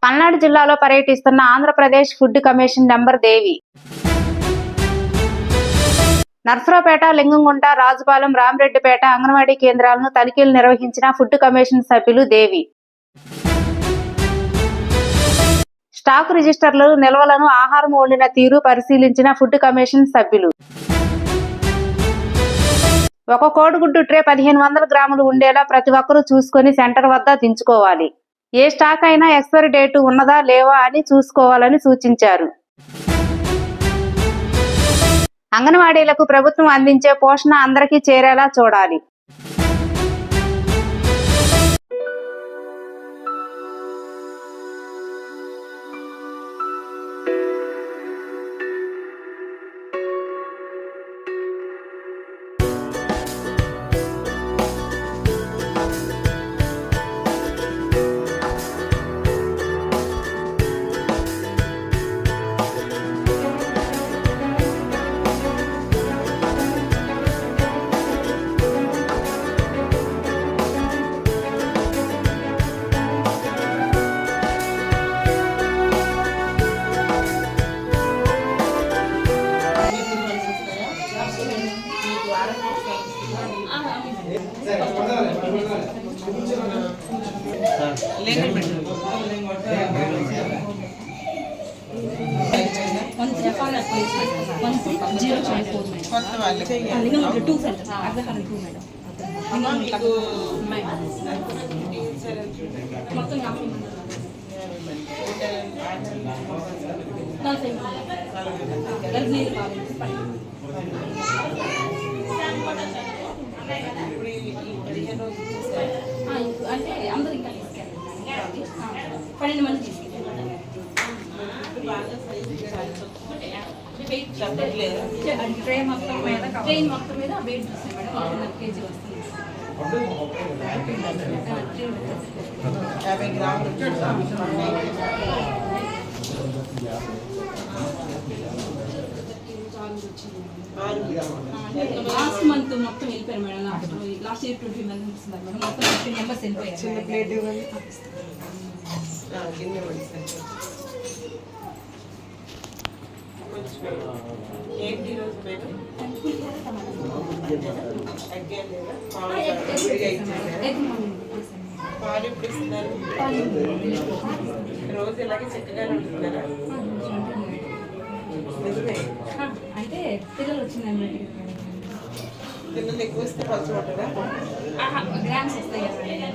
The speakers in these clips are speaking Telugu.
పల్నాడు జిల్లాలో పర్యటిస్తున్న ఆంధ్రప్రదేశ్ ఫుడ్ కమిషన్ మెంబర్ దేవి. నర్సరావుపేట, లింగంగుంట, రాజుపాలెం, రామిరెడ్డిపేట అంగన్వాడీ కేంద్రాలను తనిఖీలు నిర్వహించిన ఫుడ్ కమిషన్ సభ్యులు దేవి. స్టాక్ రిజిస్టర్లు, నిల్వలను, ఆహారం వండిన తీరు పరిశీలించిన ఫుడ్ కమిషన్ సభ్యులు. ఒక కోడిగుడ్డు ట్రే 1500 గ్రాములు ఉండేలా ప్రతి ఒక్కరూ చూసుకొని సెంటర్ వద్ద దించుకోవాలి. ఏ స్టాక్ అయినా ఎక్స్పైరీ డేటు ఉన్నదా లేవా అని చూసుకోవాలని సూచించారు. అంగన్వాడీలకు ప్రభుత్వం అందించే పోషణ అందరికీ చేరేలా చూడాలి. అంటే అందరూ ఇంకా 12 మంది ట్రైన్ మొత్తం మీద వెయిట్ చూస్తాయి మేడం. 1.5 kg వస్తుంది. 50 గ్రాములు లాస్ట్ మంత్ మొత్తం వెళ్ళిపోయారు మేడం. లాస్ట్ ఇయర్ 20 మెంబర్స్ ఉన్నారు మేడం. మొత్తం 15 మెంబర్స్ వెళ్ళిపోయారు. చిన్న ప్లేట్ ఏంటి రోజు మేడం? పాలు ఇప్పుడు ఇస్తున్నారు. రోజు ఇలాగే చక్కగా ఉంటున్నారా? అంటే పిల్లలు వచ్చిందండి. పిల్లలు ఎక్కువ వస్తే పచ్చి ఉంటారా? గ్రామ్స్ వస్తాయి కదా.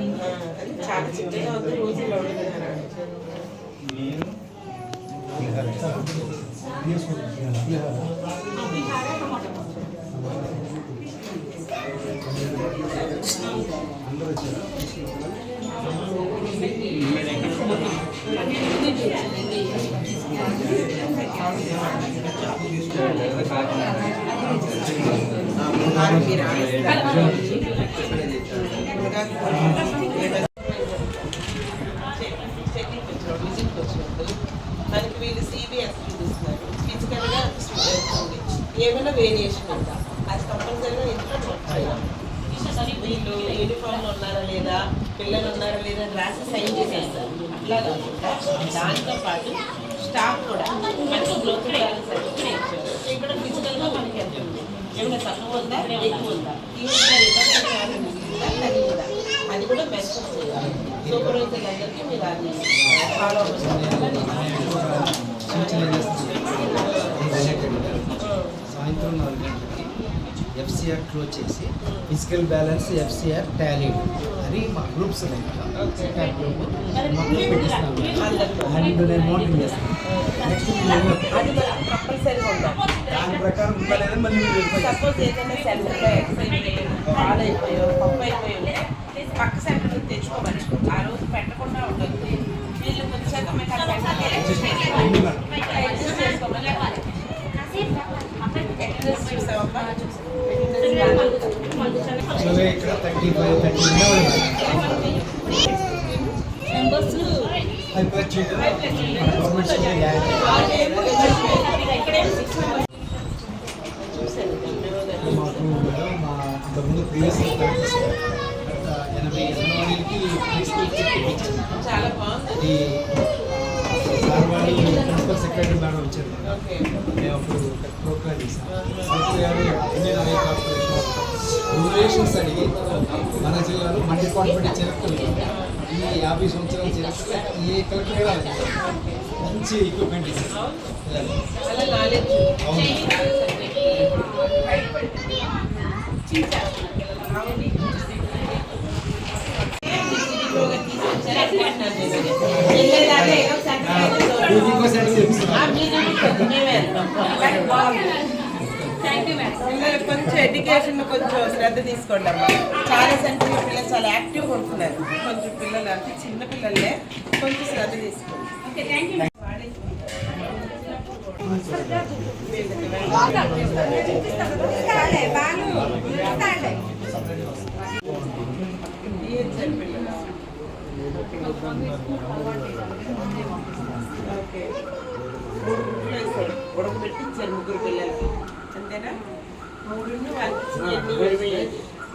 అది చాలా చిన్నగా ఉంది. రోజుల్లో ఉంటున్నారా? మనకి వీళ్ళు సిబిఎస్ చూపిస్తున్నారు. ఫిజికల్గా ఏమైనా వేరియేషన్ ఉందా అది కంపల్సరీగా ఇంట్లో చెక్ చేయాలి. వీళ్ళు యూనిఫామ్లో ఉన్నారా లేదా, పిల్లలు ఉన్నారా లేదా రాసి సైన్ చేసేస్తారు. అట్లా కాకుండా దాంతో పాటు స్టాఫ్ కూడా మనకి గ్రోత్ బ్యాలెన్స్ సర్టిఫికేట్ ఇచ్చారు. ఇక్కడ ఫిజికల్గా మనకి ఎంత ఉంది, ఏమైనా తక్కువ ఉందా ఎక్కువ ఉందా, తగ్గిందా అది కూడా మెన్షన్ చేయాలి. సూపర్వైజర్ అందరికీ మీరు అది ఫాలో అవ్వాలి. సాయంత్రం 4 గంటలకి ఎఫ్సిఆర్ క్లోజ్ చేసి ఫిజికల్ బ్యాలెన్స్ ఎఫ్సిఆర్ టాలీ అని మా గ్రూప్స్ ఉన్నాయి. మొత్తం పెట్టిస్తాను అండ్ నేను మోటింగ్ చేస్తాను. నెక్స్ట్ దాని ప్రకారం ఉండాలని మళ్ళీ సపోజ్ ఏదైనా సెంటర్లో ఎక్సైజ్ పాలు అయిపోయో పప్పు అయిపోయో పక్క సెంటర్ తెచ్చుకోవచ్చు. ఆ రోజు పెట్టకుండా ఉండదు. వీళ్ళు వచ్చాక మీకు ఆ సెంటర్కి అడ్జస్ట్ చేసుకోమని ఇక్కడ 35-30 మెంబర్స్ ఇంతకుముందు ప్రీవియస్ 80 అంగన్వాడీలకి చాలా బాగుంది. వాళ్ళు ప్రిన్సిపల్ సెక్రటరీ మేడం వచ్చారు. ఓకే. మేము అప్పుడు ప్రోగ్రామ్ చేసాం. మంత్రి గారు ఇండియన్ ఆయిల్ కార్పొరేషన్ రెగ్యులేషన్స్ అడిగి మన జిల్లాలో మల్టీ చరిత్రలు ఈ 50 సంవత్సరాల చరిత్ర ఏ కలెక్టర్ కూడా మంచి ఎక్విప్మెంట్ ఇస్తారు. అలా నాలెడ్జ్ కొంచెం ఎడ్యుకేషన్ కొంచెం శ్రద్ధ తీసుకోండి అమ్మా. చాలా సెంటర్ పిల్లలు చాలా యాక్టివ్గా ఉంటున్నారు. కొంచెం పిల్లలు అంటే చిన్న పిల్లలే కొంచెం శ్రద్ధ తీసుకోండి. ఓకే. 3 గుడ్లు వేస్తారు, ఉడకబెట్టించారు 3 పిల్లలకి, అంతేనా? 3 వాళ్ళకి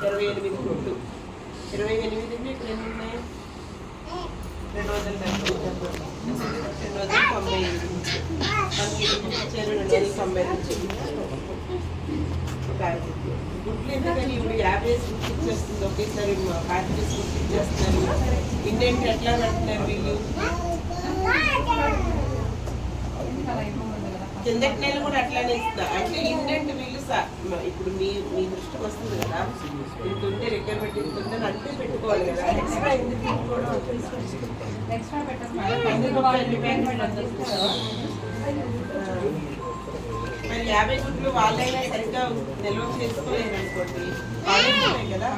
28 గుడ్లు. 28 ఇక్కడ ఎన్ని ఉన్నాయి? 2 రోజులు 2 రోజులు 98 మనకి ఇచ్చారు. 2 రోజులు 90 గుడ్లు ఎందుకని ఇప్పుడు 50 గుడ్లు ఇచ్చేస్తుంది ఒకేసారి, 40 గుడ్లు ఇచ్చేస్తున్నారు. ఇండెంట్ ఎట్లా పెడుతున్నారు వీళ్ళు? కిందటి నెల కూడా అట్లానే ఇస్తున్నారు. అంటే ఇండెంట్ వీళ్ళు ఇప్పుడు మీ దృష్టికి వస్తుంది కదా, ఇంత ఉంటే రిక్వైర్మెంట్ ఇంత ఉంటే అంటే పెట్టుకోవాలి కదా. ఎక్స్ట్రా ఎందుకు తీసుకోవడం? మరి 50 గుడ్లు వాళ్ళైనా సరిగ్గా నిల్వ చేసుకోలేదు అనుకోండి, వాళ్ళే కదా.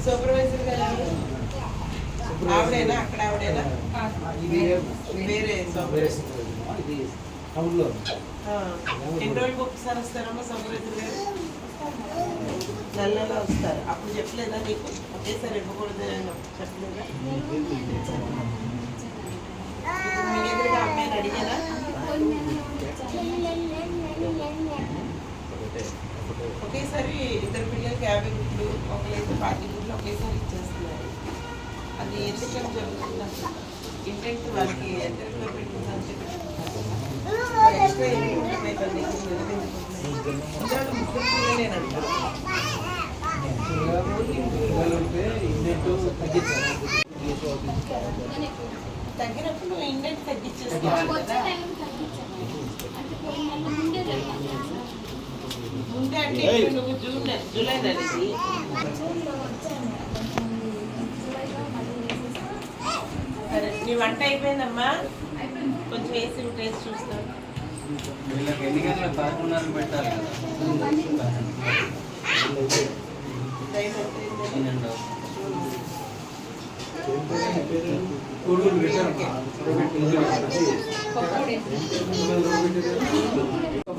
సూపర్వైజర్ గారు ఆవిడేనా? అక్కడ ఆవిడేనా? వేరే టౌన్లో ఎన్ని రోజులకు ఒకసారి వస్తారమ్మా సూపర్వైజర్ గారు? నెలలో వస్తారు. అప్పుడు చెప్పలేదా నీకు ఒకేసారి ఇవ్వకూడదు చెప్పలేదా? మీ ఎదురుగా అమ్మాయిని అడిగానా? ఒకేసారి 2 పిల్లలకి 50 గుడ్లు, ఒకరైతే 40 గుడ్లు ఒకేసారి ఇచ్చేస్తున్నారు. అది ఎందుకని జరుగుతుంది? ఇంటెంట్ వాళ్ళకి ఎంత రిక్వైర్మెంట్ ఉందంటే ఎక్స్ట్రా ఏమి ఉంటుంది కదా. 3 పిల్లలేనంట. తగ్గినప్పుడు ఇండెంట్ తగ్గించేసుకోవాలి కదా. ముందే అంటే ఇప్పుడు నువ్వు జూలై నెలకి సరే. నీ వంట అయిపోయిందమ్మా? కొంచెం వేసి టేస్ట్ చూస్తాను. ఎన్ని గంటలకు 11:30 పెట్టాలి కదా.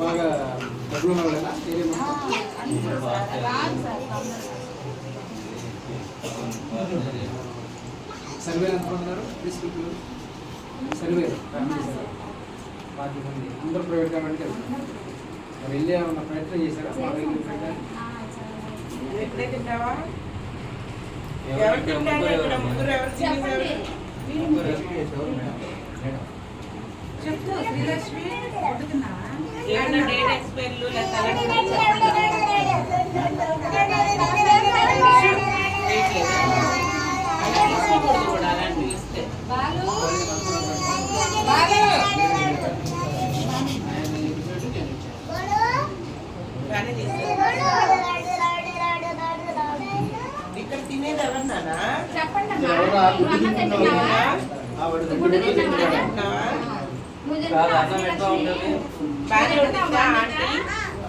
బాగా డబ్బులు సర్వే అనుకుంటున్నారు. సర్వే 40 మంది అందరూ ప్రైవేట్ గవర్నమెంట్కి వెళ్తున్నారు. మరి వెళ్ళి ఏమన్నా ప్రయత్నం చేశారా? మా దగ్గర పెట్టాలి. ఎప్పుడే తింటావా? ఎవరు తింటారు ఇక్కడ? 3 ఎవరు తినేవారు? చెప్తా శ్రీలక్ష్మి. ఏమన్నా డేట్ ఎక్స్పైర్లు కూడా అలాంటివి ఇస్తే బాగానే చేస్తారు. ఇక్కడ తినేది ఎవరన్నా? అన్నం ఎట్లా ఉంటుంది? బాగానే ఉంటుందా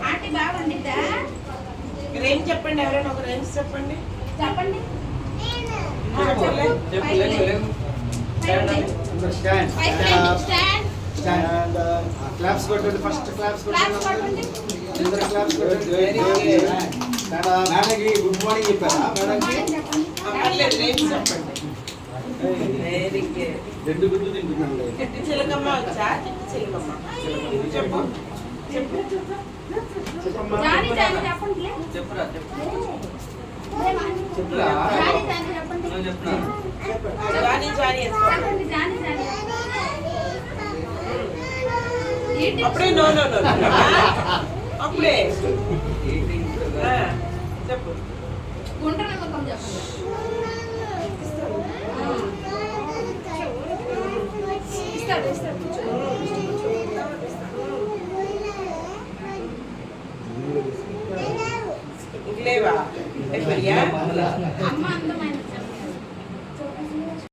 ఆంటీ? బాగా ఉంటుందా? రేంజ్ చెప్పండి, ఎవరైనా ఒక రేంజ్ చెప్పండి. క్లాప్స్ కొట్టండి. ఫస్ట్ క్లాప్స్ కొట్టండి. క్లాప్స్ కొట్టండి. మేడంకి గుడ్ మార్నింగ్ చెప్పారా? మేడంకి రేంజ్ చెప్పండి. Very good. 2 గుడ్లు తింటున్నాను. చిట్టి చిలకమ్మ వచ్చా? చిట్టి చిలకమ్మ చెప్పు. చెప్పు చెప్పురా చెప్పు. చెప్పురా నేను చెప్తున్నా జానీ జానీ అప్పుడే నో నో నో అప్పుడే ఆ, చెప్పు ఇంక లేవా అయిపోయా